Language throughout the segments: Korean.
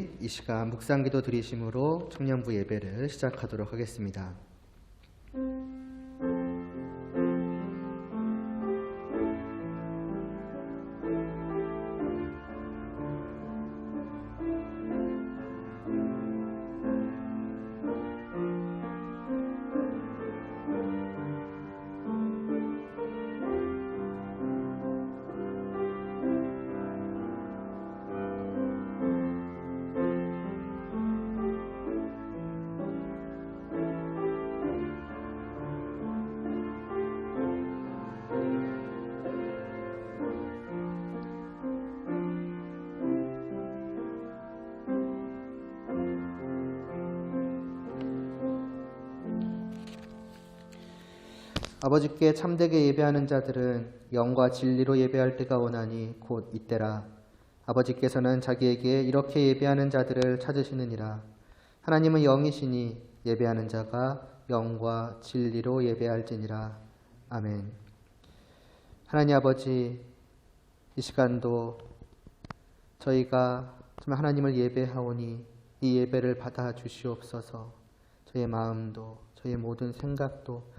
우리 이 시간 묵상기도 드리심으로 청년부 예배를 시작하도록 하겠습니다. 아버지께 참되게 예배하는 자들은 영과 진리로 예배할 때가 오나니 곧 이때라. 아버지께서는 자기에게 이렇게 예배하는 자들을 찾으시느니라. 하나님은 영이시니 예배하는 자가 영과 진리로 예배할지니라. 아멘. 하나님 아버지, 이 시간도 저희가 정말 하나님을 예배하오니 이 예배를 받아 주시옵소서. 저의 마음도 저의 모든 생각도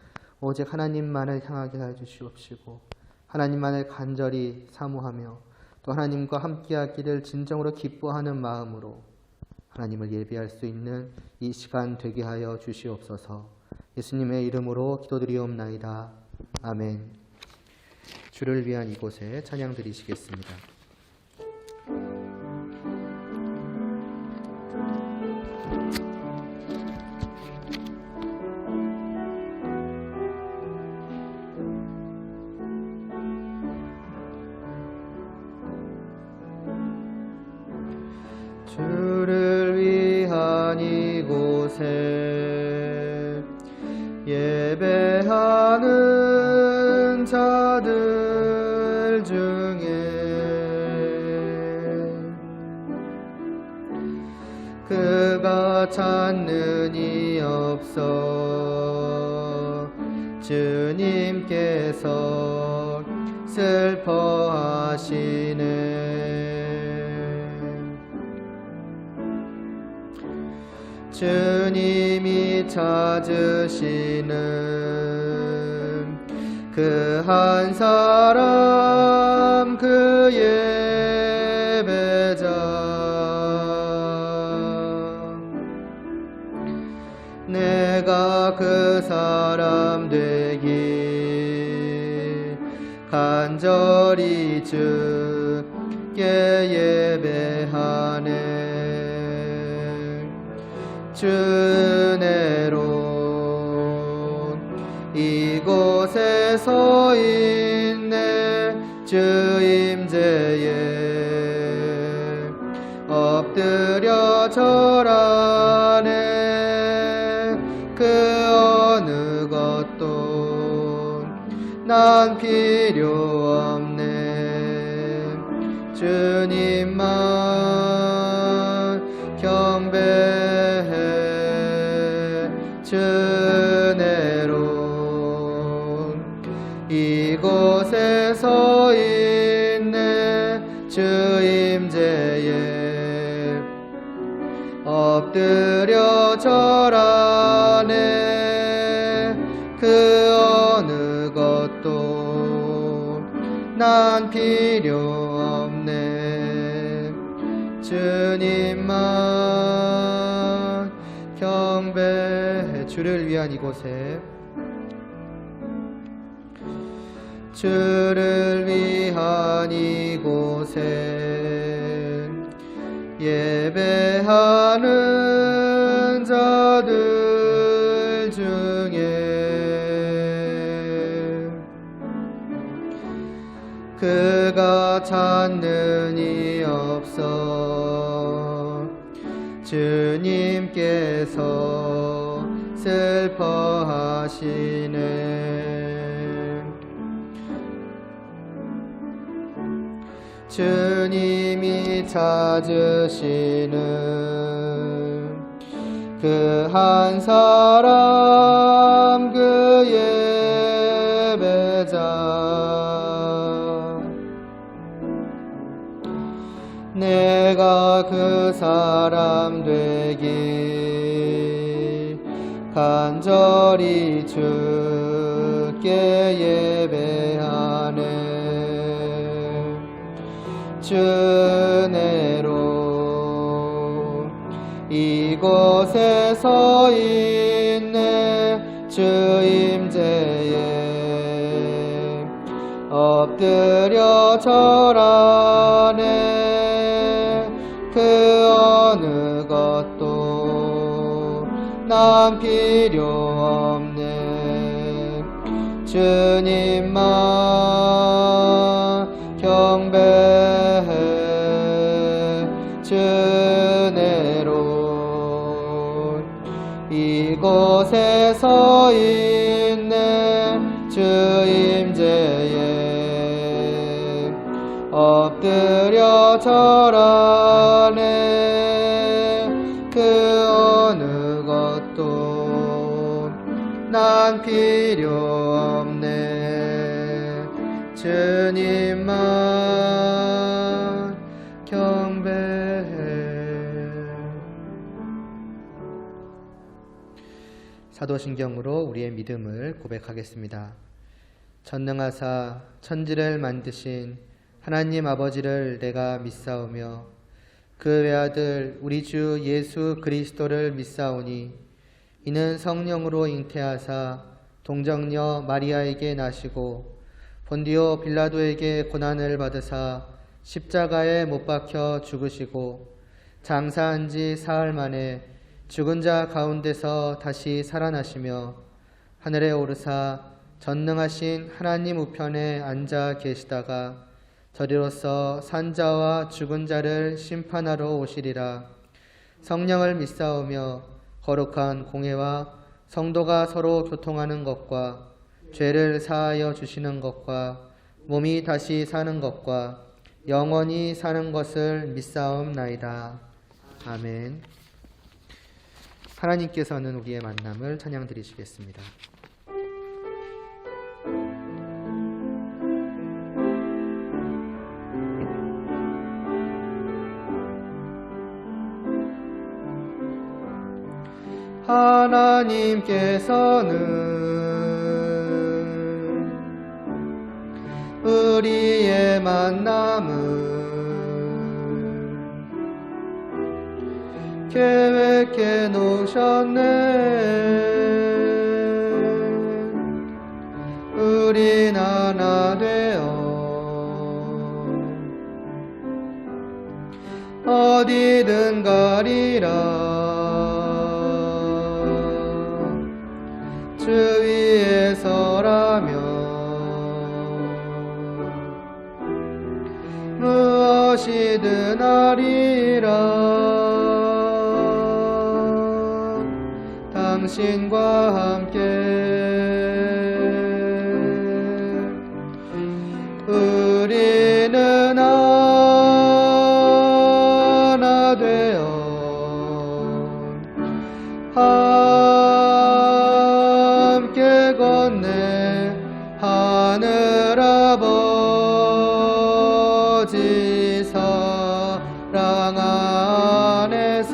오직 하나님만을 향하게 해주시옵시고 하나님만을 간절히 사모하며 또 하나님과 함께하기를 진정으로 기뻐하는 마음으로 하나님을 예배할 수 있는 이 시간 되게 하여 주시옵소서. 예수님의 이름으로 기도드리옵나이다. 아멘. 주를 위한 이곳에 찬양 드리시겠습니다. 주를 위한 이곳에 예배하는 자들 중에 그가 찾는 이 없어 주님께서 슬퍼하시네. 주님이 찾으시는 그 한 사람 그 예배자 내가 그 사람 되기 간절히 주께 예배하네. 주내로 이곳에 서 있네. 주 임재에 엎드려 절하네. 그 어느 것도 난 필요 없네. 주님만 경배해. 주내로 이곳에 서 있네. 주 임재에 엎드려 절하네. 그 어느 것도 난 필요 없네. 주님만 경배해. 주를 위한 이곳에 주를 위한 이곳에 예배하는 자들 중에 그가 찾는 이 없어 주님께서 슬퍼하시네. 주님이 찾으시는 그 한 사람 그 예배자 내 내가 그 사람 되기 간절히 주께 예배하네. 주 은혜로 이곳에 서 있네. 주 임재에 엎드려 절하네. 그 어느 것도 난 필요 없네. 주님만 경배해. 주 은혜로 이곳에 서 있네. 주 임재에 엎드려 절하네. 그 어느 것도 난 필요 없네. 주님만 경배해. 사도신경으로 우리의 믿음을 고백하겠습니다. 전능하사 천지를 만드신 하나님 아버지를 내가 믿사오며 그 외아들 우리 주 예수 그리스도를 믿사오니 이는 성령으로 잉태하사 동정녀 마리아에게 나시고 본디오 빌라도에게 고난을 받으사 십자가에 못 박혀 죽으시고 장사한 지 사흘 만에 죽은 자 가운데서 다시 살아나시며 하늘에 오르사 전능하신 하나님 우편에 앉아 계시다가 저리로서 산자와 죽은 자를 심판하러 오시리라. 성령을 믿사오며 거룩한 공회와 성도가 서로 교통하는 것과 죄를 사하여 주시는 것과 몸이 다시 사는 것과 영원히 사는 것을 믿사옵나이다. 아멘. 하나님께서는 우리의 만남을 찬양드리시겠습니다. 하나님께서는 우리의 만남을 계획해 놓으셨네. 우린 하나 되어 어디든 가리라. 주 위에 서라면 무엇이든 하리라. 당신과 함께 우리는 하나 되어 함께 건네 하늘 아버지 사랑 안에서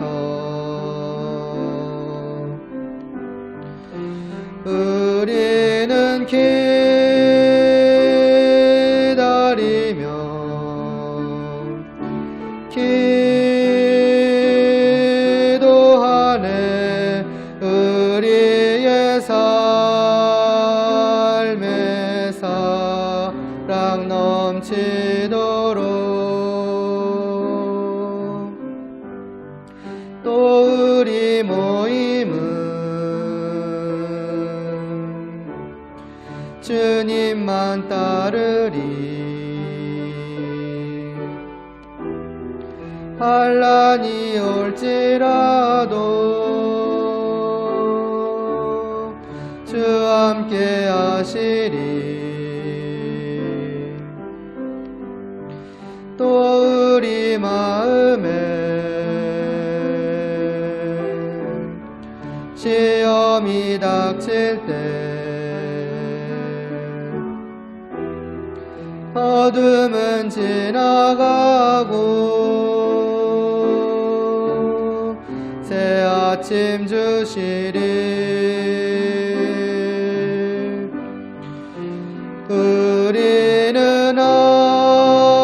우리는 기다리며 기도하네. 우리의 삶에 사랑 넘치도록 또 우리 모임은 주님만 따르리. 환난이 올지라도 주 함께 하시리. 또 우리 마음에 시험이 닥칠 때 어둠은 지나가고 아침 주시리. 우리는 하나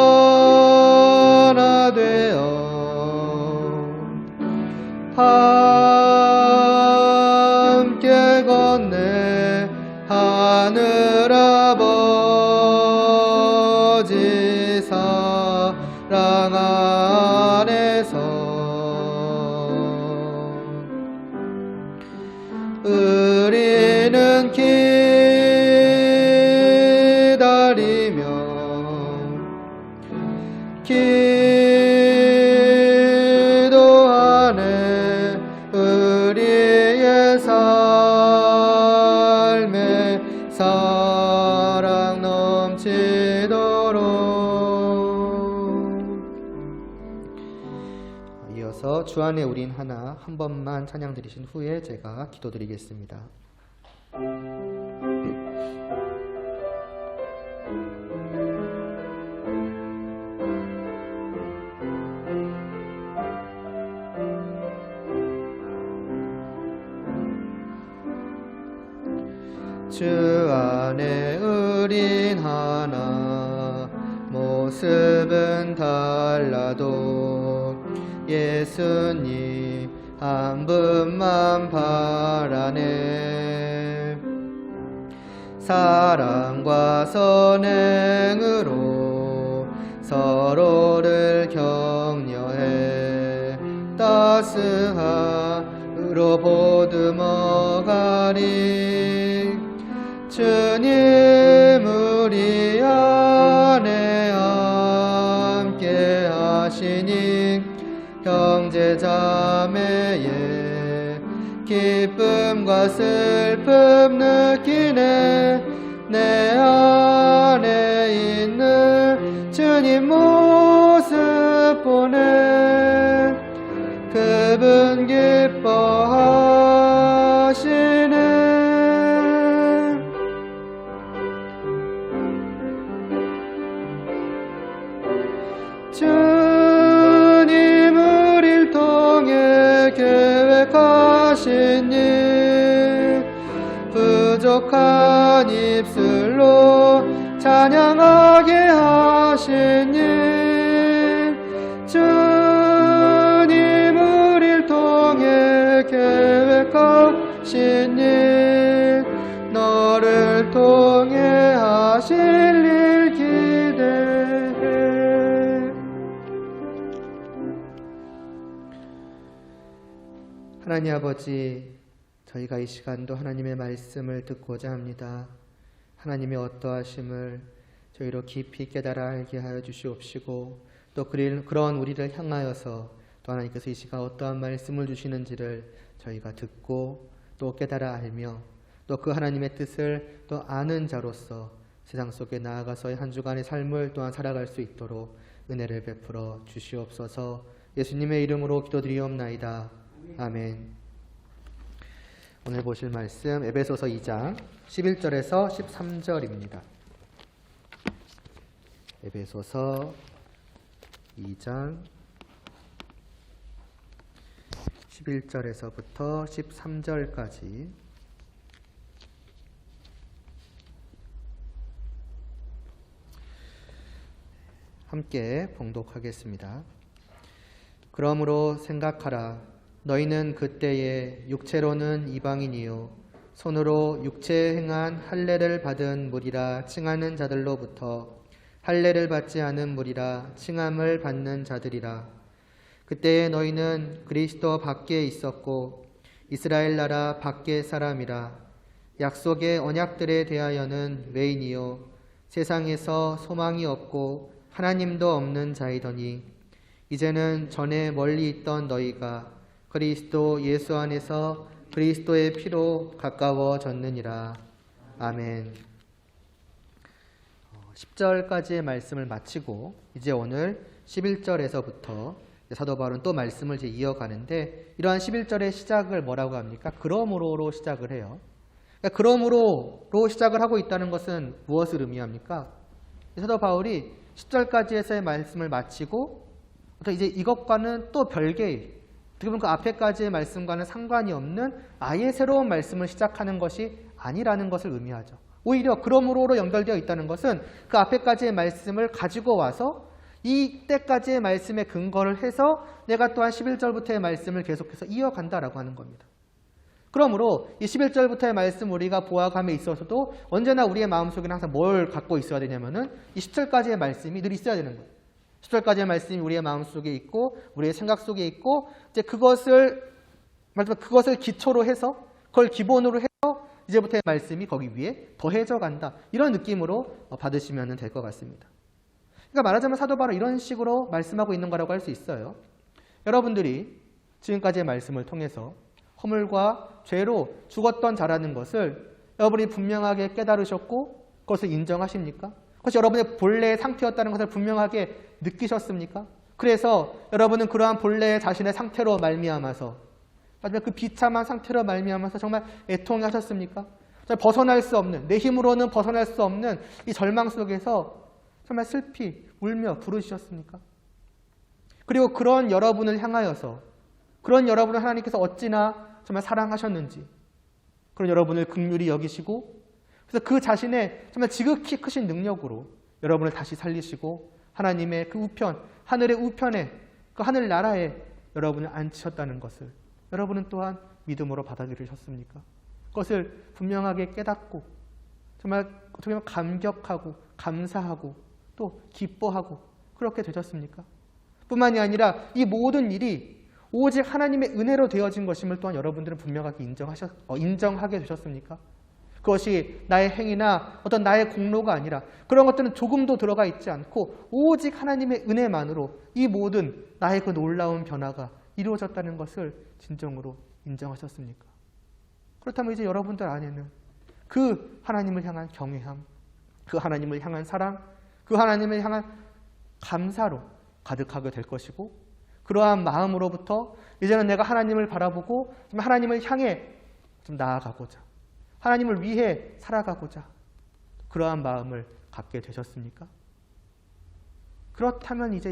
되어 함께 걷네. 하늘 아버지 사랑 안에서 우리는 기다리며 기도하네. 우리의 삶에 사랑 넘치도록. 이어서 주 안에 우린 하나 한 번만 찬양 드리신 후에 제가 기도드리겠습니다. 주 안에 우린 하나 모습은 달라도 예수님 한 분만 바라네. 사랑과 선행으로 서로를 격려해 따스함으로 보듬어가리. 주님 우리 안에 함께 하시니 형제 자매의 기쁨과 슬픔 느끼네. 내 안에 있는 주님 모습 보네. 그분 기뻐하시네. 주님 우릴 통해 계획하신 일 부족한 입술로 찬양하게 하신 일. 주님 우릴 통해 계획하신 일 너를 통해 하실 일 기대해. 하나님 아버지, 저희가 이 시간도 하나님의 말씀을 듣고자 합니다. 하나님의 어떠하심을 저희로 깊이 깨달아 알게 하여 주시옵시고, 또 그런 우리를 향하여서 또 하나님께서 이 시간 어떠한 말씀을 주시는지를 저희가 듣고 또 깨달아 알며 또 그 하나님의 뜻을 또 아는 자로서 세상 속에 나아가서의 한 주간의 삶을 또한 살아갈 수 있도록 은혜를 베풀어 주시옵소서. 예수님의 이름으로 기도드리옵나이다. 아멘. 오늘 보실 말씀 에베소서 2장 11절에서 13절입니다. 에베소서 2장 11절에서부터 13절까지 함께 봉독하겠습니다. 그러므로 생각하라. 너희는 그때에 육체로는 이방인이요 손으로 육체에 행한 할례를 받은 무리라 칭하는 자들로부터 할례를 받지 않은 무리라 칭함을 받는 자들이라. 그때에 너희는 그리스도 밖에 있었고 이스라엘 나라 밖의 사람이라. 약속의 언약들에 대하여는 외인이요 세상에서 소망이 없고 하나님도 없는 자이더니 이제는 전에 멀리 있던 너희가 그리스도 예수 안에서 그리스도의 피로 가까워졌느니라. 아멘. 10절까지의 말씀을 마치고 이제 오늘 11절에서부터 사도 바울은 또 말씀을 이제 이어가는데, 이러한 11절의 시작을 뭐라고 합니까? 그러므로로 시작을 해요. 그러니까 그러므로로 시작을 하고 있다는 것은 무엇을 의미합니까? 사도 바울이 10절까지에서의 말씀을 마치고 이제 이것과는 또 별개의 어떻게 보면 그 앞에까지의 말씀과는 상관이 없는 아예 새로운 말씀을 시작하는 것이 아니라는 것을 의미하죠. 오히려 그러므로로 연결되어 있다는 것은 그 앞에까지의 말씀을 가지고 와서 이때까지의 말씀에 근거를 해서 내가 또한 11절부터의 말씀을 계속해서 이어간다라고 하는 겁니다. 그러므로 이 11절부터의 말씀 우리가 보아감에 있어서도 언제나 우리의 마음속에는 항상 뭘 갖고 있어야 되냐면은 이 10절까지의 말씀이 늘 있어야 되는 거예요. 10절까지의 말씀이 우리의 마음속에 있고 우리의 생각 속에 있고 이제 그것을 기초로 해서 그걸 기본으로 해서 이제부터의 말씀이 거기 위에 더해져 간다. 이런 느낌으로 받으시면 될 것 같습니다. 그러니까 말하자면 사도 바울은 이런 식으로 말씀하고 있는 거라고 할 수 있어요. 여러분들이 지금까지의 말씀을 통해서 허물과 죄로 죽었던 자라는 것을 여러분이 분명하게 깨달으셨고 그것을 인정하십니까? 그것이 여러분의 본래의 상태였다는 것을 분명하게 느끼셨습니까? 그래서 여러분은 그러한 본래의 자신의 상태로 말미암아서 마지막 그 비참한 상태로 말미암아서 정말 애통하셨습니까? 벗어날 수 없는, 내 힘으로는 벗어날 수 없는 이 절망 속에서 정말 슬피 울며 부르셨습니까? 그리고 그런 여러분을 향하여서 그런 여러분을 하나님께서 어찌나 정말 사랑하셨는지 그런 여러분을 긍휼히 여기시고 그래서 그 자신의 정말 지극히 크신 능력으로 여러분을 다시 살리시고 하나님의 그 우편, 하늘의 우편에 그 하늘나라에 여러분을 앉히셨다는 것을 여러분은 또한 믿음으로 받아들이셨습니까? 그것을 분명하게 깨닫고 정말 어떻게 보면 감격하고 감사하고 또 기뻐하고 그렇게 되셨습니까? 뿐만이 아니라 이 모든 일이 오직 하나님의 은혜로 되어진 것임을 또한 여러분들은 분명하게 인정하게 되셨습니까? 그것이 나의 행위나 어떤 나의 공로가 아니라 그런 것들은 조금도 들어가 있지 않고 오직 하나님의 은혜만으로 이 모든 나의 그 놀라운 변화가 이루어졌다는 것을 진정으로 인정하셨습니까? 그렇다면 이제 여러분들 안에는 그 하나님을 향한 경외함, 그 하나님을 향한 사랑, 그 하나님을 향한 감사로 가득하게 될 것이고 그러한 마음으로부터 이제는 내가 하나님을 바라보고 하나님을 향해 좀 나아가고자 하나님을 위해 살아가고자 그러한 마음을 갖게 되셨습니까? 그렇다면 이제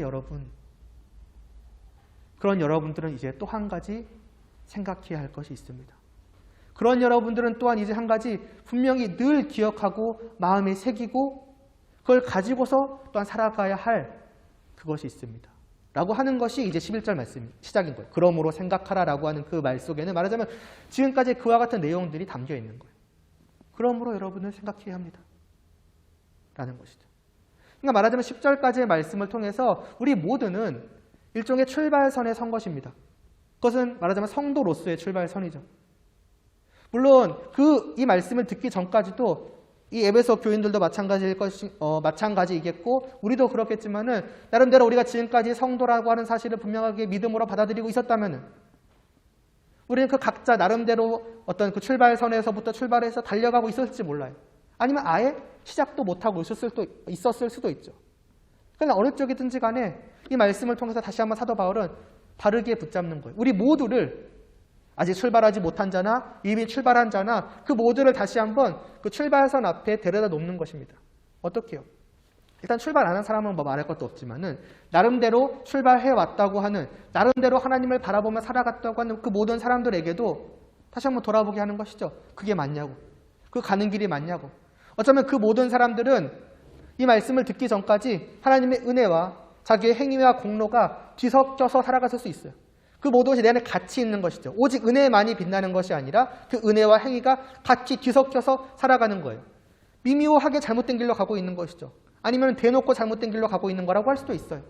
그런 여러분들은 이제 또 한 가지 생각해야 할 것이 있습니다. 그런 여러분들은 또한 이제 한 가지 분명히 늘 기억하고 마음에 새기고 그걸 가지고서 또한 살아가야 할 그것이 있습니다. 라고 하는 것이 이제 11절 말씀 시작인 거예요. 그러므로 생각하라 라고 하는 그 말 속에는 말하자면 지금까지 그와 같은 내용들이 담겨 있는 거예요. 그러므로 여러분은 생각해야 합니다. 라는 것이죠. 그러니까 말하자면 10절까지의 말씀을 통해서 우리 모두는 일종의 출발선에 선 것입니다. 그것은 말하자면 성도로서의 출발선이죠. 물론 이 말씀을 듣기 전까지도 이 에베소 교인들도 마찬가지이겠고 우리도 그렇겠지만은 나름대로 우리가 지금까지 성도라고 하는 사실을 분명하게 믿음으로 받아들이고 있었다면은 우리는 그 각자 나름대로 어떤 그 출발선에서부터 출발해서 달려가고 있었을지 몰라요. 아니면 아예 시작도 못하고 있었을 수도 있죠. 그러나 어느 쪽이든지 간에 이 말씀을 통해서 다시 한번 사도 바울은 바르게 붙잡는 거예요. 우리 모두를 아직 출발하지 못한 자나 이미 출발한 자나 그 모두를 다시 한번 그 출발선 앞에 데려다 놓는 것입니다. 어떻게요? 일단 출발 안 한 사람은 뭐 말할 것도 없지만은 나름대로 출발해 왔다고 하는 나름대로 하나님을 바라보며 살아갔다고 하는 그 모든 사람들에게도 다시 한번 돌아보게 하는 것이죠. 그게 맞냐고. 그 가는 길이 맞냐고. 어쩌면 그 모든 사람들은 이 말씀을 듣기 전까지 하나님의 은혜와 자기의 행위와 공로가 뒤섞여서 살아갔을 수 있어요. 그 모든 것이 내 안에 같이 있는 것이죠. 오직 은혜만이 빛나는 것이 아니라 그 은혜와 행위가 같이 뒤섞여서 살아가는 거예요. 미묘하게 잘못된 길로 가고 있는 것이죠. 아니면 대놓고 잘못된 길로 가고 있는 거라고 할 수도 있어요.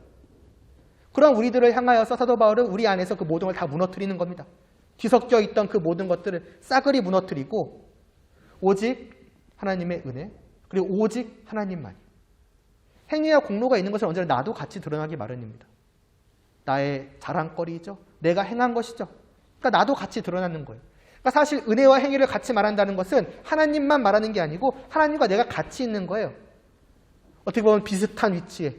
그런 우리들을 향하여서 사도 바울은 우리 안에서 그 모든 걸 다 무너뜨리는 겁니다. 뒤섞여 있던 그 모든 것들을 싸그리 무너뜨리고 오직 하나님의 은혜 그리고 오직 하나님만이 행위와 공로가 있는 것은 언제나 나도 같이 드러나기 마련입니다. 나의 자랑거리죠. 내가 행한 것이죠. 그러니까 나도 같이 드러나는 거예요. 그러니까 사실 은혜와 행위를 같이 말한다는 것은 하나님만 말하는 게 아니고 하나님과 내가 같이 있는 거예요. 어떻게 보면 비슷한 위치에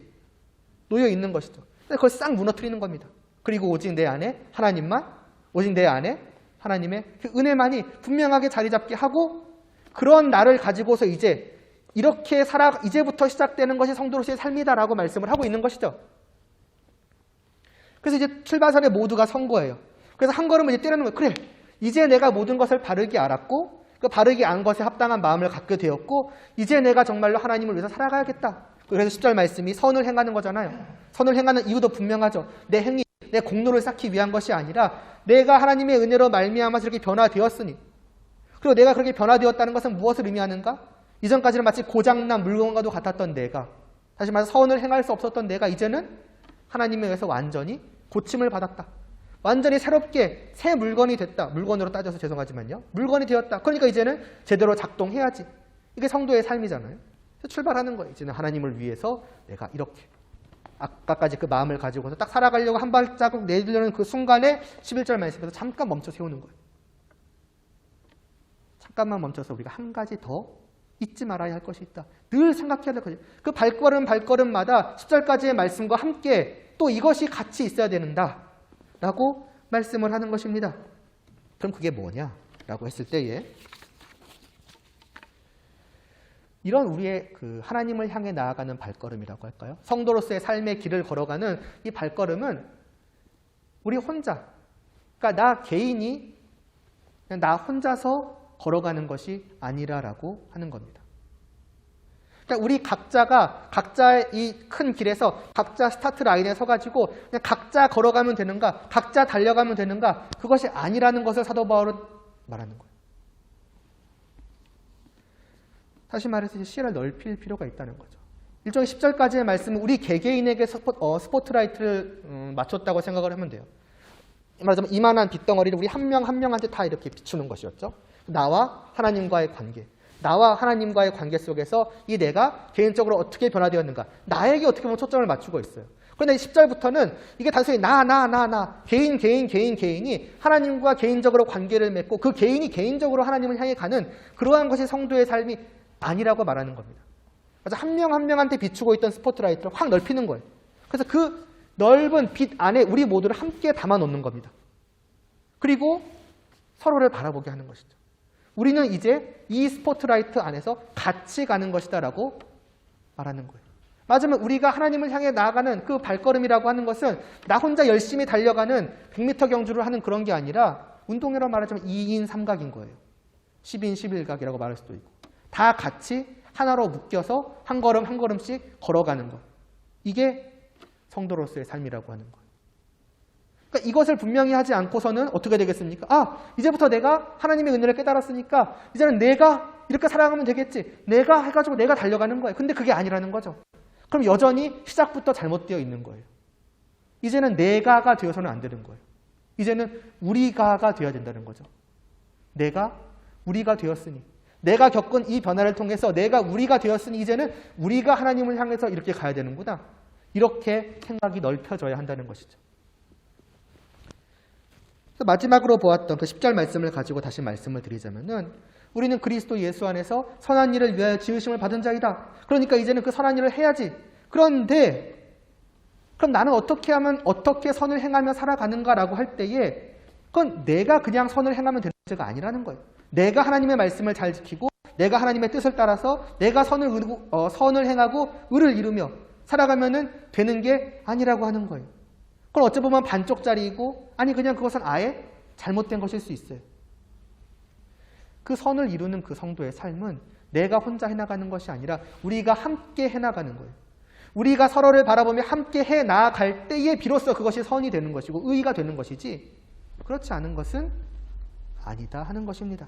놓여 있는 것이죠. 그걸 싹 무너뜨리는 겁니다. 그리고 오직 내 안에 하나님만, 오직 내 안에 하나님의 그 은혜만이 분명하게 자리 잡게 하고 그런 나를 가지고서 이렇게 이제부터 시작되는 것이 성도로서의 삶이다라고 말씀을 하고 있는 것이죠. 그래서 이제 출발선에 모두가 선 거예요. 그래서 한 걸음을 이제 떼려는 거예요. 그래, 이제 내가 모든 것을 바르게 알았고 그 바르게 안 것에 합당한 마음을 갖게 되었고 이제 내가 정말로 하나님을 위해서 살아가야겠다. 그래서 10절 말씀이 선을 행하는 거잖아요. 선을 행하는 이유도 분명하죠. 내 행위, 내 공로를 쌓기 위한 것이 아니라 내가 하나님의 은혜로 말미암아서 이렇게 변화되었으니, 그리고 내가 그렇게 변화되었다는 것은 무엇을 의미하는가? 이전까지는 마치 고장난 물건과도 같았던 내가, 다시 말해서 선을 행할 수 없었던 내가 이제는 하나님에 의해서 완전히 고침을 받았다. 완전히 새롭게 새 물건이 됐다. 물건으로 따져서 죄송하지만요. 물건이 되었다. 그러니까 이제는 제대로 작동해야지. 이게 성도의 삶이잖아요. 출발하는 거예요. 이제는 하나님을 위해서 내가 이렇게 아까까지 그 마음을 가지고서 딱 살아가려고 한 발자국 내디려는 그 순간에 11절 말씀에서 잠깐 멈춰 세우는 거예요. 잠깐만 멈춰서 우리가 한 가지 더 잊지 말아야 할 것이 있다. 늘 생각해야 될 것이, 그 발걸음마다 10절까지의 말씀과 함께 또 이것이 같이 있어야 되는다 라고 말씀을 하는 것입니다. 그럼 그게 뭐냐라고 했을 때에 이런 우리의 그 하나님을 향해 나아가는 발걸음이라고 할까요? 성도로서의 삶의 길을 걸어가는 이 발걸음은 우리 혼자, 그러니까 나 개인이 그냥 나 혼자서 걸어가는 것이 아니라라고 하는 겁니다. 그러니까 우리 각자가 각자의 이 큰 길에서 각자 스타트 라인에 서가지고 그냥 각자 걸어가면 되는가, 각자 달려가면 되는가, 그것이 아니라는 것을 사도 바울은 말하는 거예요. 다시 말해서 시야를 넓힐 필요가 있다는 거죠. 일종의 10절까지의 말씀은 우리 개개인에게 스포트라이트를 맞췄다고 생각을 하면 돼요. 말하자면 이만한 빗덩어리를 우리 한 명 한 명한테 다 이렇게 비추는 것이었죠. 나와 하나님과의 관계, 나와 하나님과의 관계 속에서 이 내가 개인적으로 어떻게 변화되었는가, 나에게 어떻게 보면 초점을 맞추고 있어요. 그런데 10절부터는 이게 단순히 나 개인이 하나님과 개인적으로 관계를 맺고 그 개인이 개인적으로 하나님을 향해 가는 그러한 것이 성도의 삶이 아니라고 말하는 겁니다. 그래서 한 명 한 명한테 비추고 있던 스포트라이트를 확 넓히는 거예요. 그래서 그 넓은 빛 안에 우리 모두를 함께 담아 놓는 겁니다. 그리고 서로를 바라보게 하는 것이죠. 우리는 이제 이 스포트라이트 안에서 같이 가는 것이다 라고 말하는 거예요. 맞으면 우리가 하나님을 향해 나아가는 그 발걸음이라고 하는 것은 나 혼자 열심히 달려가는 100m 경주를 하는 그런 게 아니라 운동회로 말하자면 2인 3각인 거예요. 10인 11각이라고 말할 수도 있고 다 같이 하나로 묶여서 한 걸음 한 걸음씩 걸어가는 것. 이게 성도로서의 삶이라고 하는 거예요. 그러니까 이것을 분명히 하지 않고서는 어떻게 되겠습니까? 이제부터 내가 하나님의 은혜를 깨달았으니까 이제는 내가 이렇게 살아가면 되겠지. 내가 해가지고 내가 달려가는 거예요. 근데 그게 아니라는 거죠. 그럼 여전히 시작부터 잘못되어 있는 거예요. 이제는 내가가 되어서는 안 되는 거예요. 이제는 우리가가 되어야 된다는 거죠. 내가 우리가 되었으니, 내가 겪은 이 변화를 통해서 내가 우리가 되었으니 이제는 우리가 하나님을 향해서 이렇게 가야 되는구나. 이렇게 생각이 넓혀져야 한다는 것이죠. 마지막으로 보았던 그 10절 말씀을 가지고 다시 말씀을 드리자면은 우리는 그리스도 예수 안에서 선한 일을 위하여 지으심을 받은 자이다. 그러니까 이제는 그 선한 일을 해야지. 그런데 그럼 나는 어떻게 하면 어떻게 선을 행하며 살아가는가라고 할 때에 그건 내가 그냥 선을 행하면 되는 문제가 아니라는 거예요. 내가 하나님의 말씀을 잘 지키고 내가 하나님의 뜻을 따라서 내가 선을 행하고 의를 이루며 살아가면은 되는 게 아니라고 하는 거예요. 그건 어찌 보면 반쪽짜리이고 아니 그냥 그것은 아예 잘못된 것일 수 있어요. 그 선을 이루는 그 성도의 삶은 내가 혼자 해나가는 것이 아니라 우리가 함께 해나가는 거예요. 우리가 서로를 바라보며 함께 해나갈 때에 비로소 그것이 선이 되는 것이고 의의가 되는 것이지 그렇지 않은 것은 아니다 하는 것입니다.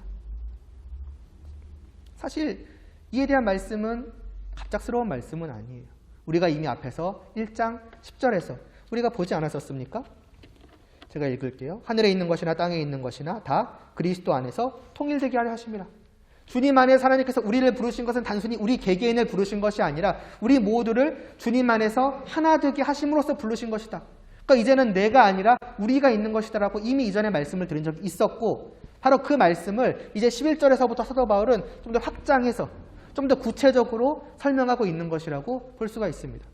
사실 이에 대한 말씀은 갑작스러운 말씀은 아니에요. 우리가 이미 앞에서 1장 10절에서 우리가 보지 않았었습니까? 제가 읽을게요. 하늘에 있는 것이나 땅에 있는 것이나 다 그리스도 안에서 통일되게 하려 하십니다. 주님 안에서 하나님께서 우리를 부르신 것은 단순히 우리 개개인을 부르신 것이 아니라 우리 모두를 주님 안에서 하나 되게 하심으로써 부르신 것이다. 그러니까 이제는 내가 아니라 우리가 있는 것이다 라고 이미 이전에 말씀을 드린 적이 있었고 바로 그 말씀을 이제 11절에서부터 사도 바울은 좀 더 확장해서 좀 더 구체적으로 설명하고 있는 것이라고 볼 수가 있습니다.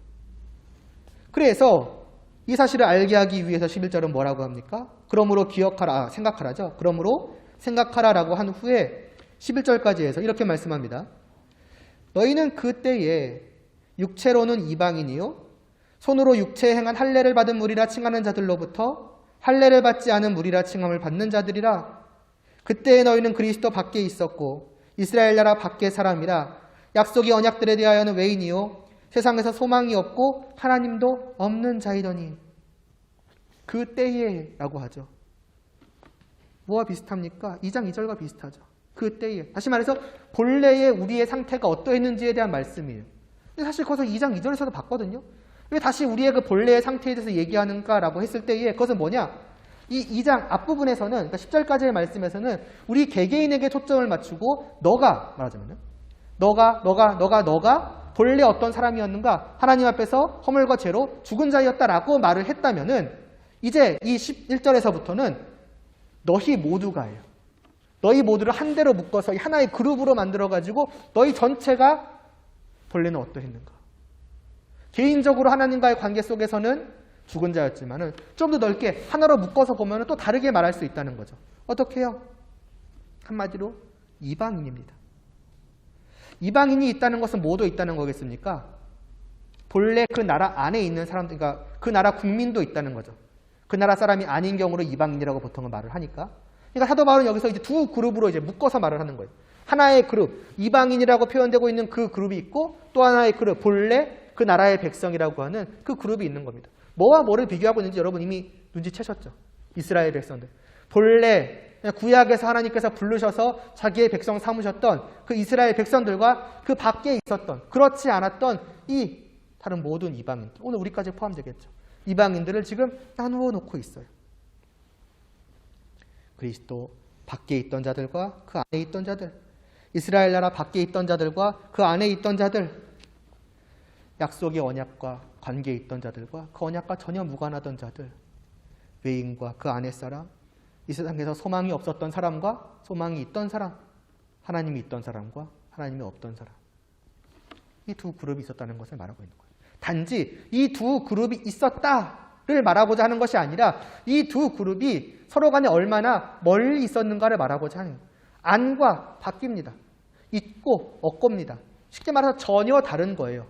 그래서 이 사실을 알게 하기 위해서 11절은 뭐라고 합니까? 그러므로 기억하라, 생각하라죠. 그러므로 생각하라라고 한 후에 11절까지 해서 이렇게 말씀합니다. 너희는 그때에 육체로는 이방인이요 손으로 육체에 행한 할례를 받은 무리라 칭하는 자들로부터 할례를 받지 않은 무리라 칭함을 받는 자들이라. 그때에 너희는 그리스도 밖에 있었고 이스라엘 나라 밖의 사람이라. 약속의 언약들에 대하여는 외인이요 세상에서 소망이 없고 하나님도 없는 자이더니. 그때에 라고 하죠. 뭐와 비슷합니까? 2장 2절과 비슷하죠. 그때에. 다시 말해서 본래의 우리의 상태가 어떠했는지에 대한 말씀이에요. 근데 사실 거기서 2장 2절에서도 봤거든요. 왜 다시 우리의 그 본래의 상태에 대해서 얘기하는가라고 했을 때에 그것은 뭐냐? 이 2장 앞부분에서는, 그러니까 10절까지의 말씀에서는 우리 개개인에게 초점을 맞추고 너가 말하자면 너가 본래 어떤 사람이었는가? 하나님 앞에서 허물과 죄로 죽은 자였다라고 말을 했다면은 이제 이 11절에서부터는 너희 모두가예요. 너희 모두를 한 대로 묶어서 하나의 그룹으로 만들어가지고 너희 전체가 본래는 어떠했는가? 개인적으로 하나님과의 관계 속에서는 죽은 자였지만은 좀 더 넓게 하나로 묶어서 보면 또 다르게 말할 수 있다는 거죠. 어떻게 해요? 한마디로 이방인입니다. 이방인이 있다는 것은 뭐도 있다는 거겠습니까? 본래 그 나라 안에 있는 사람들, 그러니까 그 나라 국민도 있다는 거죠. 그 나라 사람이 아닌 경우로 이방인이라고 보통은 말을 하니까. 그러니까 사도 바울은 여기서 이제 두 그룹으로 이제 묶어서 말을 하는 거예요. 하나의 그룹, 이방인이라고 표현되고 있는 그 그룹이 있고 또 하나의 그룹, 본래 그 나라의 백성이라고 하는 그 그룹이 있는 겁니다. 뭐와 뭐를 비교하고 있는지 여러분 이미 눈치채셨죠? 이스라엘 백성들. 본래 구약에서 하나님께서 부르셔서 자기의 백성 삼으셨던 그 이스라엘 백성들과 그 밖에 있었던, 그렇지 않았던 이 다른 모든 이방인들, 오늘 우리까지 포함되겠죠. 이방인들을 지금 나누어 놓고 있어요. 그리스도 밖에 있던 자들과 그 안에 있던 자들, 이스라엘 나라 밖에 있던 자들과 그 안에 있던 자들, 약속의 언약과 관계에 있던 자들과 그 언약과 전혀 무관하던 자들, 외인과 그 안의 사람, 이 세상에서 소망이 없었던 사람과 소망이 있던 사람, 하나님이 있던 사람과 하나님이 없던 사람, 이 두 그룹이 있었다는 것을 말하고 있는 거예요. 단지 이 두 그룹이 있었다를 말하고자 하는 것이 아니라 이 두 그룹이 서로 간에 얼마나 멀리 있었는가를 말하고자 하는 거예요. 안과 밖입니다. 있고 없고입니다. 쉽게 말해서 전혀 다른 거예요.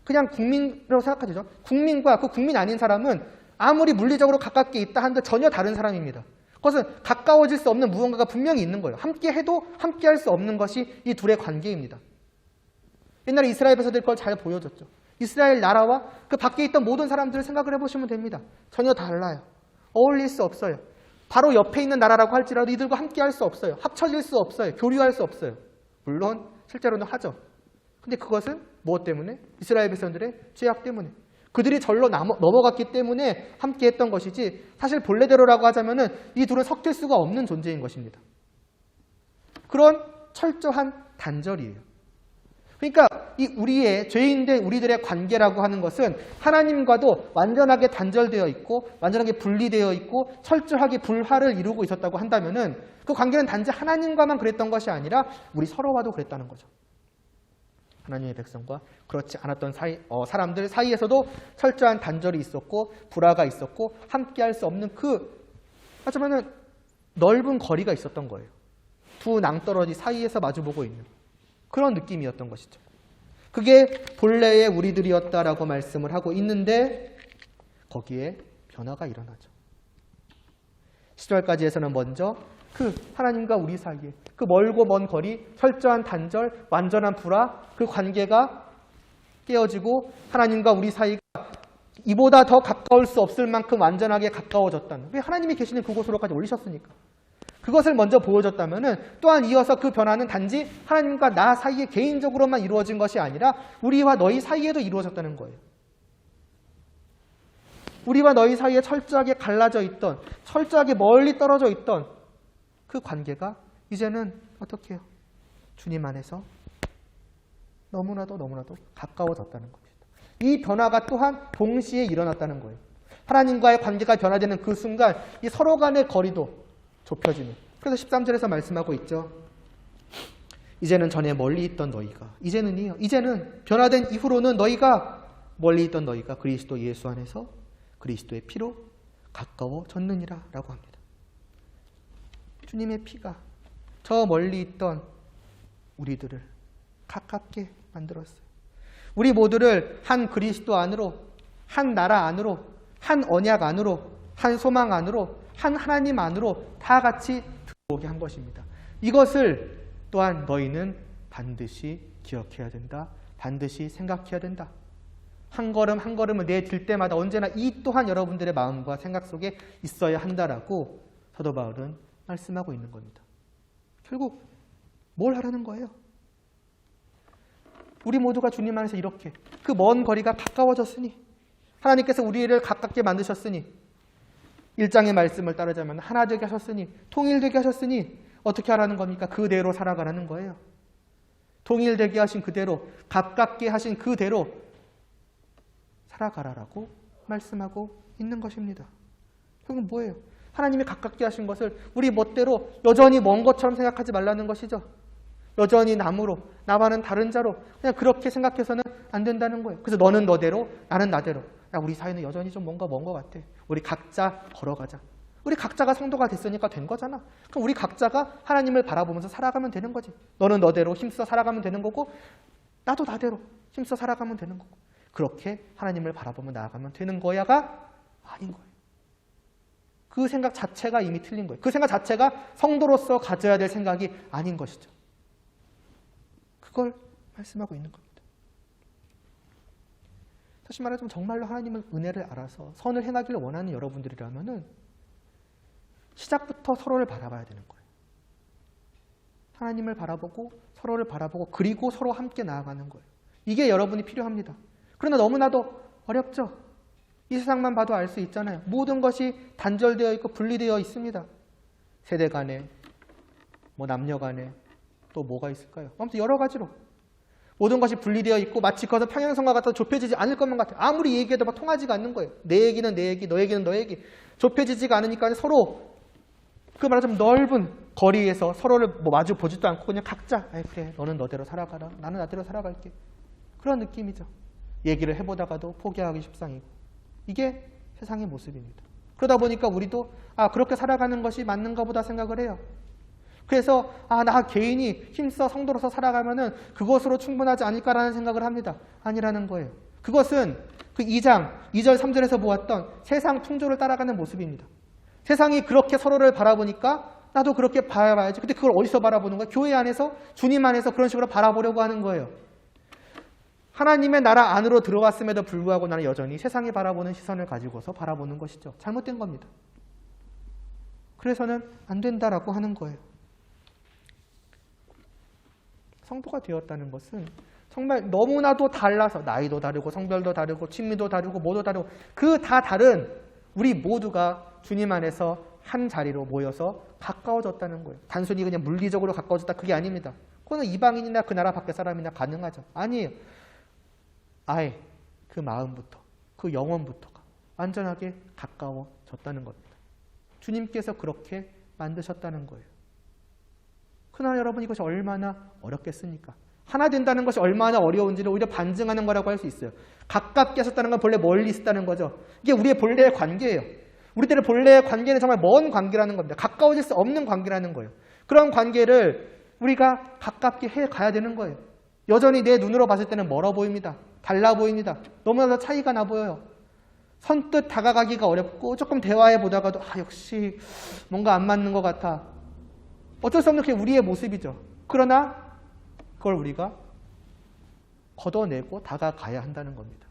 그냥 국민이라고 생각하죠. 국민과 그 국민 아닌 사람은 아무리 물리적으로 가깝게 있다 한들 전혀 다른 사람입니다. 그것은 가까워질 수 없는 무언가가 분명히 있는 거예요. 함께 해도 함께 할 수 없는 것이 이 둘의 관계입니다. 옛날에 이스라엘 백성들이 그걸 잘 보여줬죠. 이스라엘 나라와 그 밖에 있던 모든 사람들을 생각을 해보시면 됩니다. 전혀 달라요. 어울릴 수 없어요. 바로 옆에 있는 나라라고 할지라도 이들과 함께 할 수 없어요. 합쳐질 수 없어요. 교류할 수 없어요. 물론 실제로는 하죠. 근데 그것은 무엇 때문에? 이스라엘 백성들의 죄악 때문에. 그들이 절로 넘어갔기 때문에 함께 했던 것이지 사실 본래대로라고 하자면은 이 둘은 섞일 수가 없는 존재인 것입니다. 그런 철저한 단절이에요. 그러니까 이 우리의 죄인된 우리들의 관계라고 하는 것은 하나님과도 완전하게 단절되어 있고 완전하게 분리되어 있고 철저하게 불화를 이루고 있었다고 한다면은 그 관계는 단지 하나님과만 그랬던 것이 아니라 우리 서로와도 그랬다는 거죠. 하나님의 백성과 그렇지 않았던 사람들 사이에서도 철저한 단절이 있었고 불화가 있었고 함께할 수 없는 하지만은 넓은 거리가 있었던 거예요. 두 낭떠러지 사이에서 마주보고 있는 그런 느낌이었던 것이죠. 그게 본래의 우리들이었다라고 말씀을 하고 있는데 거기에 변화가 일어나죠. 10절까지에서는 먼저 그 하나님과 우리 사이에 그 멀고 먼 거리, 철저한 단절, 완전한 불화, 그 관계가 깨어지고 하나님과 우리 사이가 이보다 더 가까울 수 없을 만큼 완전하게 가까워졌다는, 왜 하나님이 계시는 그곳으로까지 올리셨으니까. 그것을 먼저 보여줬다면은 또한 이어서 그 변화는 단지 하나님과 나 사이에 개인적으로만 이루어진 것이 아니라 우리와 너희 사이에도 이루어졌다는 거예요. 우리와 너희 사이에 철저하게 갈라져 있던, 철저하게 멀리 떨어져 있던 그 관계가 이제는 어떻게 해요? 주님 안에서 너무나도 가까워졌다는 겁니다. 이 변화가 또한 동시에 일어났다는 거예요. 하나님과의 관계가 변화되는 그 순간 이 서로 간의 거리도 좁혀지는. 그래서 13절에서 말씀하고 있죠. 이제는 전에 멀리 있던 너희가, 이제는 변화된 이후로는 멀리 있던 너희가 그리스도 예수 안에서 그리스도의 피로 가까워졌느니라 라고 합니다. 주님의 피가 저 멀리 있던 우리들을 가깝게 만들었어요. 우리 모두를 한 그리스도 안으로, 한 나라 안으로, 한 언약 안으로, 한 소망 안으로, 한 하나님 안으로 다 같이 들어오게 한 것입니다. 이것을 또한 너희는 반드시 기억해야 된다. 반드시 생각해야 된다. 한 걸음 한 걸음을 내딜 때마다 언제나 이 또한 여러분들의 마음과 생각 속에 있어야 한다라고 사도 바울은 말씀하고 있는 겁니다. 결국 뭘 하라는 거예요? 우리 모두가 주님 안에서 이렇게 그 먼 거리가 가까워졌으니, 하나님께서 우리를 가깝게 만드셨으니, 1장의 말씀을 따르자면 하나 되게 하셨으니, 통일되게 하셨으니 어떻게 하라는 겁니까? 그대로 살아가라는 거예요. 통일되게 하신 그대로, 가깝게 하신 그대로 살아가라라고 말씀하고 있는 것입니다. 그건 뭐예요? 하나님이 가깝게 하신 것을 우리 멋대로 여전히 먼 것처럼 생각하지 말라는 것이죠. 여전히 남으로, 나와는 다른 자로 그냥 그렇게 생각해서는 안 된다는 거예요. 그래서 너는 너대로, 나는 나대로. 야, 우리 사이는 여전히 좀 뭔가 먼 것 같아. 우리 각자 걸어가자. 우리 각자가 성도가 됐으니까 된 거잖아. 그럼 우리 각자가 하나님을 바라보면서 살아가면 되는 거지. 너는 너대로 힘써 살아가면 되는 거고, 나도 나대로 힘써 살아가면 되는 거고. 그렇게 하나님을 바라보며 나아가면 되는 거야가 아닌 거예요. 그 생각 자체가 이미 틀린 거예요. 그 생각 자체가 성도로서 가져야 될 생각이 아닌 것이죠. 그걸 말씀하고 있는 겁니다. 다시 말하자면 정말로 하나님의 은혜를 알아서 선을 행하기를 원하는 여러분들이라면은 시작부터 서로를 바라봐야 되는 거예요. 하나님을 바라보고 서로를 바라보고 그리고 서로 함께 나아가는 거예요. 이게 여러분이 필요합니다. 그러나 너무나도 어렵죠. 이 세상만 봐도 알 수 있잖아요. 모든 것이 단절되어 있고 분리되어 있습니다. 세대 간에, 남녀 간에 또 뭐가 있을까요? 아무튼 여러 가지로 모든 것이 분리되어 있고 마치 그것은 평행선과 같아서 좁혀지지 않을 것만 같아요. 아무리 얘기해도 막 통하지가 않는 거예요. 내 얘기는 내 얘기, 너 얘기는 너 얘기. 좁혀지지가 않으니까 서로 그 말하자면 넓은 거리에서 서로를 마주 보지도 않고 그냥 각자 그래 너는 너대로 살아가라. 나는 나대로 살아갈게. 그런 느낌이죠. 얘기를 해보다가도 포기하기 십상이고. 이게 세상의 모습입니다. 그러다 보니까 우리도 그렇게 살아가는 것이 맞는가 보다 생각을 해요. 그래서 나 개인이 힘써 성도로서 살아가면은 그것으로 충분하지 않을까라는 생각을 합니다. 아니라는 거예요. 그것은 그 2장 2절 3절에서 보았던 세상 풍조를 따라가는 모습입니다. 세상이 그렇게 서로를 바라보니까 나도 그렇게 봐야지. 근데 그걸 어디서 바라보는 거예요? 교회 안에서, 주님 안에서 그런 식으로 바라보려고 하는 거예요. 하나님의 나라 안으로 들어갔음에도 불구하고 나는 여전히 세상이 바라보는 시선을 가지고서 바라보는 것이죠. 잘못된 겁니다. 그래서는 안 된다라고 하는 거예요. 성도가 되었다는 것은 정말 너무나도 달라서 나이도 다르고 성별도 다르고 취미도 다르고 뭐도 다르고 그 다 다른 우리 모두가 주님 안에서 한 자리로 모여서 가까워졌다는 거예요. 단순히 그냥 물리적으로 가까워졌다 그게 아닙니다. 그거는 이방인이나 그 나라 밖의 사람이나 가능하죠. 아니에요. 아예 그 마음부터 그 영혼부터가 완전하게 가까워졌다는 겁니다. 주님께서 그렇게 만드셨다는 거예요. 그러나 여러분 이것이 얼마나 어렵겠습니까? 하나 된다는 것이 얼마나 어려운지를 오히려 반증하는 거라고 할 수 있어요. 가깝게 하셨다는 건 본래 멀리 있었다는 거죠. 이게 우리의 본래의 관계예요. 우리들의 본래의 관계는 정말 먼 관계라는 겁니다. 가까워질 수 없는 관계라는 거예요. 그런 관계를 우리가 가깝게 해가야 되는 거예요. 여전히 내 눈으로 봤을 때는 멀어 보입니다. 달라 보입니다. 너무나도 차이가 나 보여요. 선뜻 다가가기가 어렵고 조금 대화해 보다가도 역시 뭔가 안 맞는 것 같아. 어쩔 수 없는 게 우리의 모습이죠. 그러나 그걸 우리가 걷어내고 다가가야 한다는 겁니다.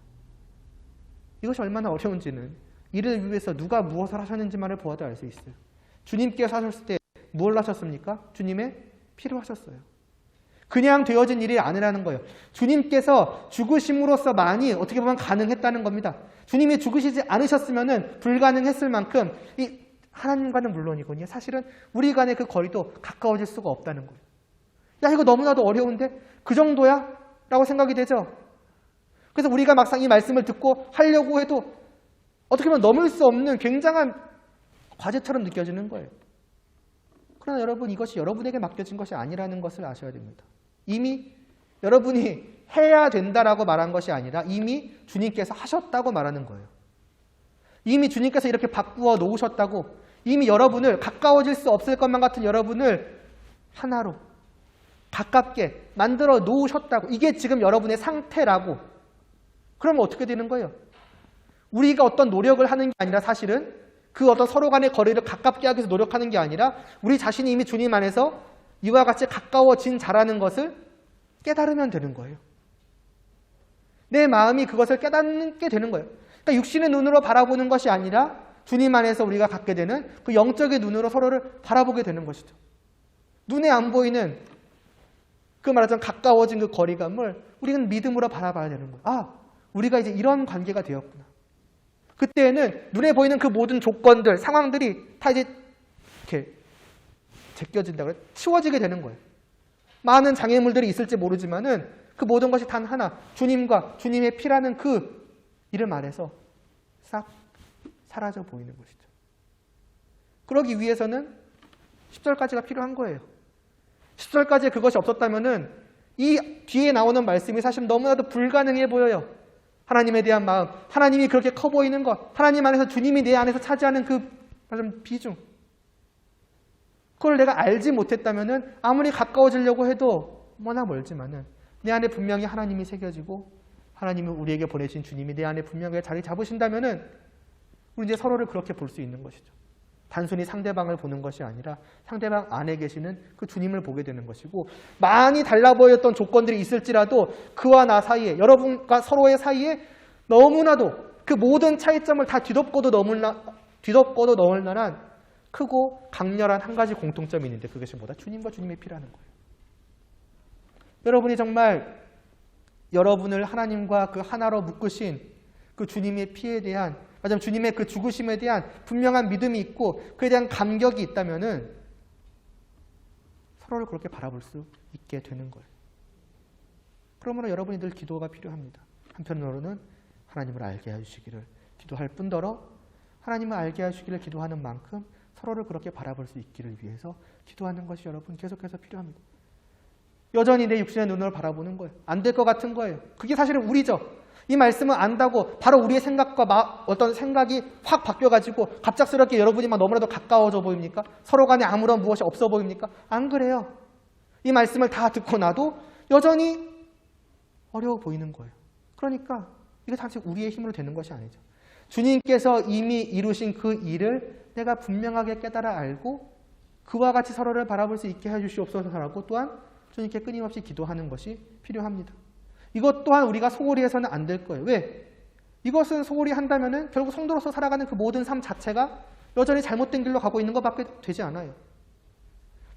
이것이 얼마나 어려운지는 이를 위해서 누가 무엇을 하셨는지만을 보아도 알 수 있어요. 주님께서 하셨을 때 무엇을 하셨습니까? 주님의 피를 하셨어요. 그냥 되어진 일이 아니라는 거예요. 주님께서 죽으심으로써만이 어떻게 보면 가능했다는 겁니다. 주님이 죽으시지 않으셨으면 불가능했을 만큼 이 하나님과는 물론이군요. 사실은 우리 간의 그 거리도 가까워질 수가 없다는 거예요. 야, 이거 너무나도 어려운데? 그 정도야? 라고 생각이 되죠. 그래서 우리가 막상 이 말씀을 듣고 하려고 해도 어떻게 보면 넘을 수 없는 굉장한 과제처럼 느껴지는 거예요. 그러나 여러분 이것이 여러분에게 맡겨진 것이 아니라는 것을 아셔야 됩니다. 이미 여러분이 해야 된다라고 말한 것이 아니라 이미 주님께서 하셨다고 말하는 거예요. 이미 주님께서 이렇게 바꾸어 놓으셨다고, 이미 여러분을 가까워질 수 없을 것만 같은 여러분을 하나로 가깝게 만들어 놓으셨다고. 이게 지금 여러분의 상태라고. 그러면 어떻게 되는 거예요? 우리가 어떤 노력을 하는 게 아니라 사실은 그 어떤 서로 간의 거리를 가깝게 하기 위해서 노력하는 게 아니라 우리 자신이 이미 주님 안에서 이와 같이 가까워진 자라는 것을 깨달으면 되는 거예요. 내 마음이 그것을 깨닫게 되는 거예요. 그러니까 육신의 눈으로 바라보는 것이 아니라 주님 안에서 우리가 갖게 되는 그 영적의 눈으로 서로를 바라보게 되는 것이죠. 눈에 안 보이는 그 말하자면 가까워진 그 거리감을 우리는 믿음으로 바라봐야 되는 거예요. 아, 우리가 이제 이런 관계가 되었구나. 그때에는 눈에 보이는 그 모든 조건들, 상황들이 다 이제 이렇게 제껴진다고 해요. 치워지게 되는 거예요. 많은 장애물들이 있을지 모르지만은 그 모든 것이 단 하나, 주님과 주님의 피라는 그 이름 아래서 싹 사라져 보이는 것이죠. 그러기 위해서는 10절까지가 필요한 거예요. 10절까지 그것이 없었다면은 이 뒤에 나오는 말씀이 사실 너무나도 불가능해 보여요. 하나님에 대한 마음, 하나님이 그렇게 커 보이는 것, 하나님 안에서 주님이 내 안에서 차지하는 그 비중, 그걸 내가 알지 못했다면은 아무리 가까워지려고 해도 머나 멀지만은 내 안에 분명히 하나님이 새겨지고 하나님은 우리에게 보내신 주님이 내 안에 분명히 자리 잡으신다면은 우리 이제 서로를 그렇게 볼 수 있는 것이죠. 단순히 상대방을 보는 것이 아니라 상대방 안에 계시는 그 주님을 보게 되는 것이고, 많이 달라 보였던 조건들이 있을지라도 그와 나 사이에, 여러분과 서로의 사이에 너무나도 그 모든 차이점을 다 뒤덮고도 넘을 만한 크고 강렬한 한 가지 공통점이 있는데 그것이 뭐다? 주님과 주님의 피라는 거예요. 여러분이 정말 여러분을 하나님과 그 하나로 묶으신 그 주님의 피에 대한, 맞아요, 주님의 그 죽으심에 대한 분명한 믿음이 있고 그에 대한 감격이 있다면은 서로를 그렇게 바라볼 수 있게 되는 거예요. 그러므로 여러분이 늘 기도가 필요합니다. 한편으로는 하나님을 알게 해주시기를 기도할 뿐더러 하나님을 알게 해주시기를 기도하는 만큼 서로를 그렇게 바라볼 수 있기를 위해서 기도하는 것이 여러분 계속해서 필요합니다. 여전히 내 육신의 눈으로 바라보는 거예요. 안 될 것 같은 거예요. 그게 사실은 우리죠. 이 말씀을 안다고 바로 우리의 생각과 어떤 생각이 확 바뀌어가지고 갑작스럽게 여러분이 막 너무나도 가까워져 보입니까? 서로 간에 아무런 무엇이 없어 보입니까? 안 그래요. 이 말씀을 다 듣고 나도 여전히 어려워 보이는 거예요. 그러니까 이게 사실 우리의 힘으로 되는 것이 아니죠. 주님께서 이미 이루신 그 일을 내가 분명하게 깨달아 알고 그와 같이 서로를 바라볼 수 있게 해주시옵소서라고 또한 주님께 끊임없이 기도하는 것이 필요합니다. 이것 또한 우리가 소홀히 해서는 안 될 거예요. 왜? 이것은 소홀히 한다면은 결국 성도로서 살아가는 그 모든 삶 자체가 여전히 잘못된 길로 가고 있는 것밖에 되지 않아요.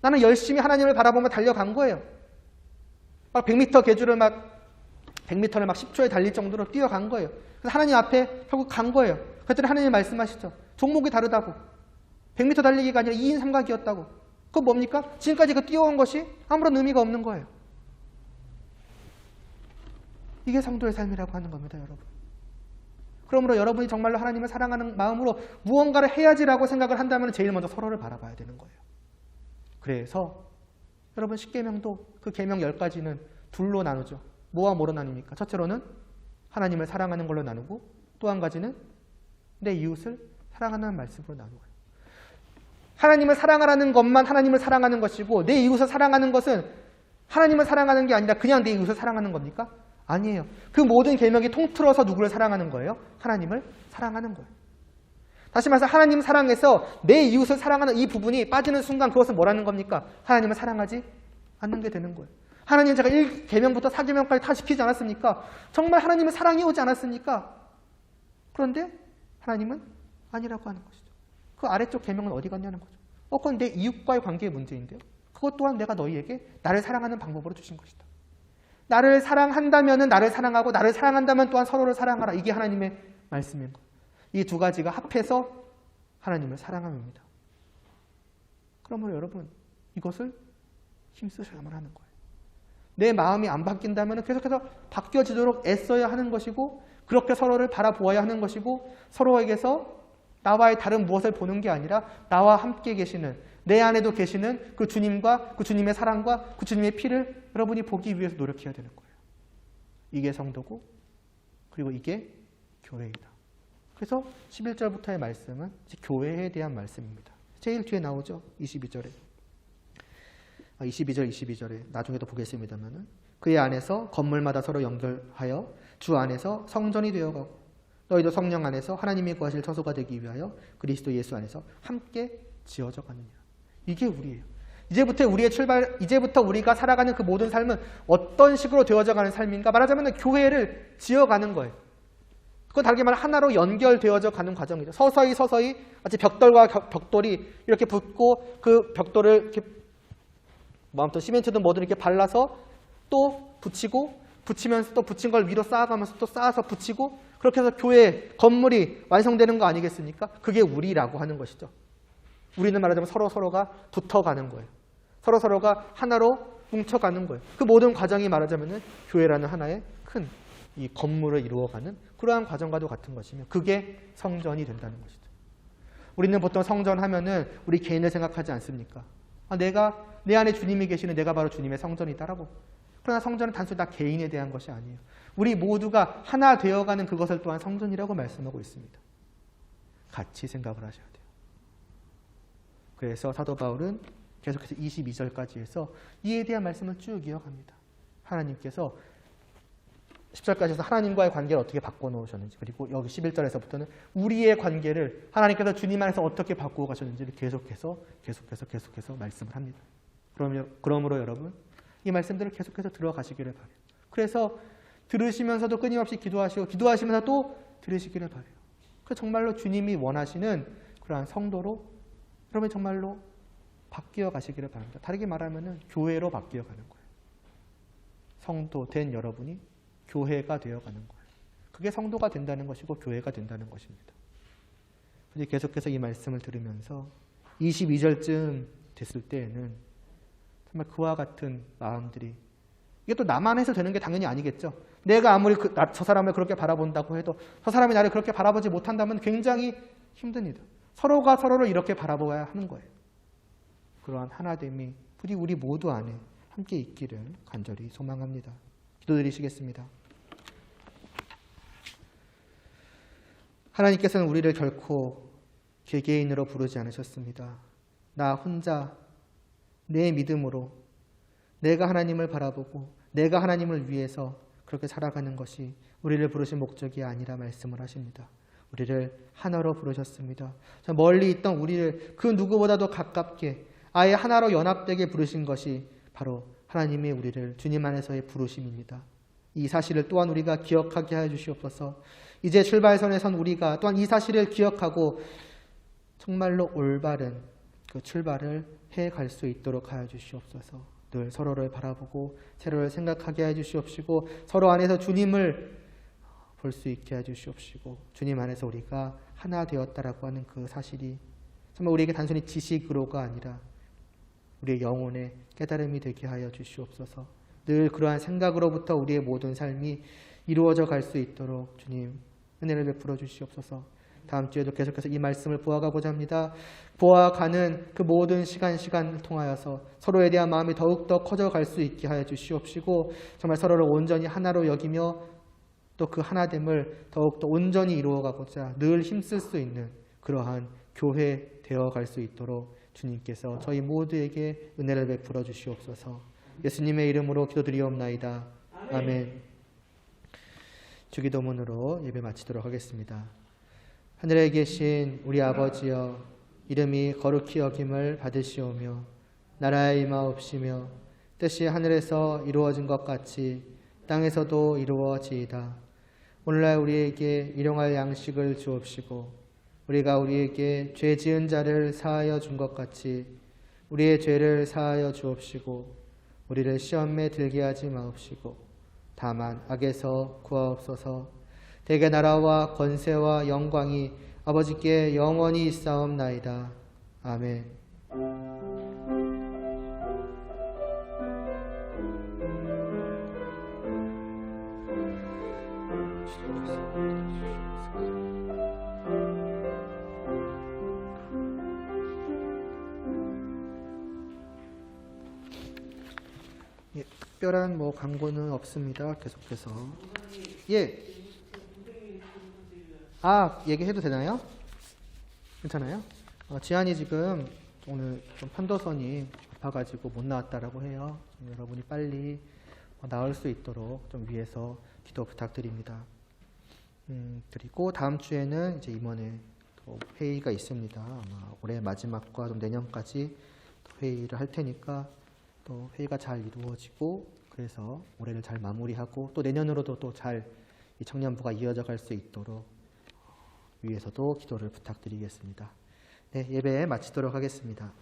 나는 열심히 하나님을 바라보며 달려간 거예요. 막 100m 계주를 100m를 10초에 달릴 정도로 뛰어간 거예요. 그래서 하나님 앞에 결국 간 거예요. 그랬더니 하나님이 말씀하시죠. 종목이 다르다고. 100m 달리기가 아니라 2인 3각이었다고. 그건 뭡니까? 지금까지 그 뛰어온 것이 아무런 의미가 없는 거예요. 이게 성도의 삶이라고 하는 겁니다, 여러분. 그러므로 여러분이 정말로 하나님을 사랑하는 마음으로 무언가를 해야지라고 생각을 한다면 제일 먼저 서로를 바라봐야 되는 거예요. 그래서 여러분 십계명도 그 계명 10가지는 둘로 나누죠. 뭐와 뭐로 나눕니까? 첫째로는 하나님을 사랑하는 걸로 나누고 또 한 가지는 내 이웃을 사랑하는 말씀으로 나누어요. 하나님을 사랑하라는 것만 하나님을 사랑하는 것이고 내 이웃을 사랑하는 것은 하나님을 사랑하는 게 아니라 그냥 내 이웃을 사랑하는 겁니까? 아니에요. 그 모든 계명이 통틀어서 누구를 사랑하는 거예요? 하나님을 사랑하는 거예요. 다시 말해서 하나님 사랑에서 내 이웃을 사랑하는 이 부분이 빠지는 순간 그것은 뭐라는 겁니까? 하나님을 사랑하지 않는 게 되는 거예요. 하나님 제가 1계명부터 4계명까지 다 지키지 않았습니까? 정말 하나님을 사랑해 오지 않았습니까? 그런데 하나님은 아니라고 하는 것이죠. 그 아래쪽 계명은 어디 갔냐는 거죠. 그건 내 이웃과의 관계의 문제인데요. 그것 또한 내가 너희에게 나를 사랑하는 방법으로 주신 것이다. 나를 사랑한다면 나를 사랑하고 나를 사랑한다면 또한 서로를 사랑하라. 이게 하나님의 말씀인 거예요. 이 두 가지가 합해서 하나님을 사랑함입니다. 그러므로 여러분 이것을 힘쓰셔야만 하는 거예요. 내 마음이 안 바뀐다면 계속해서 바뀌어지도록 애써야 하는 것이고 그렇게 서로를 바라보아야 하는 것이고 서로에게서 나와의 다른 무엇을 보는 게 아니라 나와 함께 계시는 내 안에도 계시는 그 주님과 그 주님의 사랑과 그 주님의 피를 여러분이 보기 위해서 노력해야 되는 거예요. 이게 성도고 그리고 이게 교회이다. 그래서 11절부터의 말씀은 교회에 대한 말씀입니다. 제일 뒤에 나오죠. 22절 22절에 나중에도 보겠습니다만 그의 안에서 건물마다 서로 연결하여 주 안에서 성전이 되어가고 너희도 성령 안에서 하나님이 구하실 처소가 되기 위하여 그리스도 예수 안에서 함께 지어져 가느냐. 이게 우리예요. 이제부터 우리가 살아가는 그 모든 삶은 어떤 식으로 되어져 가는 삶인가? 말하자면 교회를 지어가는 거예요. 그건 다르게 말하면 하나로 연결되어져 가는 과정이죠. 서서히 마치 벽돌과 벽돌이 이렇게 붙고 그 벽돌을 이렇게 또 시멘트든 뭐든 이렇게 발라서 또 붙이고 붙이면서 또 붙인 걸 위로 쌓아가면서 또 쌓아서 붙이고 그렇게 해서 교회 건물이 완성되는 거 아니겠습니까? 그게 우리라고 하는 것이죠. 우리는 말하자면 서로가 붙어가는 거예요. 서로가 하나로 뭉쳐가는 거예요. 그 모든 과정이 말하자면 교회라는 하나의 큰 이 건물을 이루어가는 그러한 과정과도 같은 것이며 그게 성전이 된다는 것이죠. 우리는 보통 성전하면은 우리 개인을 생각하지 않습니까? 내 안에 주님이 계시는 내가 바로 주님의 성전이다라고. 그러나 성전은 단순히 나 개인에 대한 것이 아니에요. 우리 모두가 하나 되어가는 그것을 또한 성전이라고 말씀하고 있습니다. 같이 생각을 하셔야 돼요. 그래서 사도 바울은 계속해서 22절까지 해서 이에 대한 말씀을 쭉 이어갑니다. 하나님께서 10절까지 해서 하나님과의 관계를 어떻게 바꿔놓으셨는지 그리고 여기 11절에서부터는 우리의 관계를 하나님께서 주님 안에서 어떻게 바꾸어 가셨는지를 계속해서 말씀을 합니다. 그러므로 여러분 이 말씀들을 계속해서 들어가시기를 바라요. 그래서 들으시면서도 끊임없이 기도하시면서 또 들으시기를 바라요. 그래서 정말로 주님이 원하시는 그러한 성도로 여러분이 정말로 바뀌어 가시기를 바랍니다. 다르게 말하면 교회로 바뀌어 가는 거예요. 성도 된 여러분이 교회가 되어가는 거예요. 그게 성도가 된다는 것이고 교회가 된다는 것입니다. 계속해서 이 말씀을 들으면서 22절쯤 됐을 때에는 정말 그와 같은 마음들이 이게 또 나만 해서 되는 게 당연히 아니겠죠. 내가 아무리 저 사람을 그렇게 바라본다고 해도 저 사람이 나를 그렇게 바라보지 못한다면 굉장히 힘듭니다. 서로가 서로를 이렇게 바라보아야 하는 거예요. 그러한 하나됨이 부디 우리 모두 안에 함께 있기를 간절히 소망합니다. 기도드리시겠습니다. 하나님께서는 우리를 결코 개개인으로 부르지 않으셨습니다. 나 혼자 내 믿음으로 내가 하나님을 바라보고 내가 하나님을 위해서 그렇게 살아가는 것이 우리를 부르신 목적이 아니라 말씀을 하십니다. 우리를 하나로 부르셨습니다. 저 멀리 있던 우리를 그 누구보다도 가깝게 아예 하나로 연합되게 부르신 것이 바로 하나님의 우리를 주님 안에서의 부르심입니다. 이 사실을 또한 우리가 기억하게 하여 주시옵소서. 이제 출발선에 선 우리가 또한 이 사실을 기억하고 정말로 올바른 그 출발을 해갈 수 있도록 하여 주시옵소서. 늘 서로를 바라보고 서로를 생각하게 해 주시옵시고 서로 안에서 주님을 볼 수 있게 해 주시옵시고 주님 안에서 우리가 하나 되었다라고 하는 그 사실이 정말 우리에게 단순히 지식으로가 아니라 우리의 영혼의 깨달음이 되게 하여 주시옵소서. 늘 그러한 생각으로부터 우리의 모든 삶이 이루어져 갈 수 있도록 주님 은혜를 베풀어 주시옵소서. 다음 주에도 계속해서 이 말씀을 보아가고자 합니다. 보아가는 그 모든 시간을 통하여서 서로에 대한 마음이 더욱더 커져갈 수 있게 하여 주시옵시고 정말 서로를 온전히 하나로 여기며 또 그 하나됨을 더욱더 온전히 이루어가고자 늘 힘쓸 수 있는 그러한 교회 되어갈 수 있도록 주님께서 저희 모두에게 은혜를 베풀어 주시옵소서. 예수님의 이름으로 기도드리옵나이다. 아멘. 주기도문으로 예배 마치도록 하겠습니다. 하늘에 계신 우리 아버지여, 이름이 거룩히 여김을 받으시오며 나라의 임하옵시며 뜻이 하늘에서 이루어진 것 같이 땅에서도 이루어지이다. 오늘날 우리에게 일용할 양식을 주옵시고 우리가 우리에게 죄 지은 자를 사하여 준 것 같이 우리의 죄를 사하여 주옵시고 우리를 시험에 들게 하지 마옵시고 다만 악에서 구하옵소서. 대개 나라와 권세와 영광이 아버지께 영원히 있사옵나이다. 아멘. 특별한 광고는 없습니다. 계속해서 얘기해도 되나요? 괜찮아요? 지안이 지금 오늘 좀 편도선이 아파가지고 못 나왔다라고 해요. 여러분이 빨리 나을 수 있도록 좀 위해서 기도 부탁드립니다. 그리고 다음 주에는 이제 임원회 또 회의가 있습니다. 아마 올해 마지막과 좀 내년까지 또 회의를 할 테니까 또 회의가 잘 이루어지고 그래서 올해를 잘 마무리하고 또 내년으로도 또 잘 이 청년부가 이어져 갈 수 있도록 위에서도 기도를 부탁드리겠습니다. 네, 예배 마치도록 하겠습니다.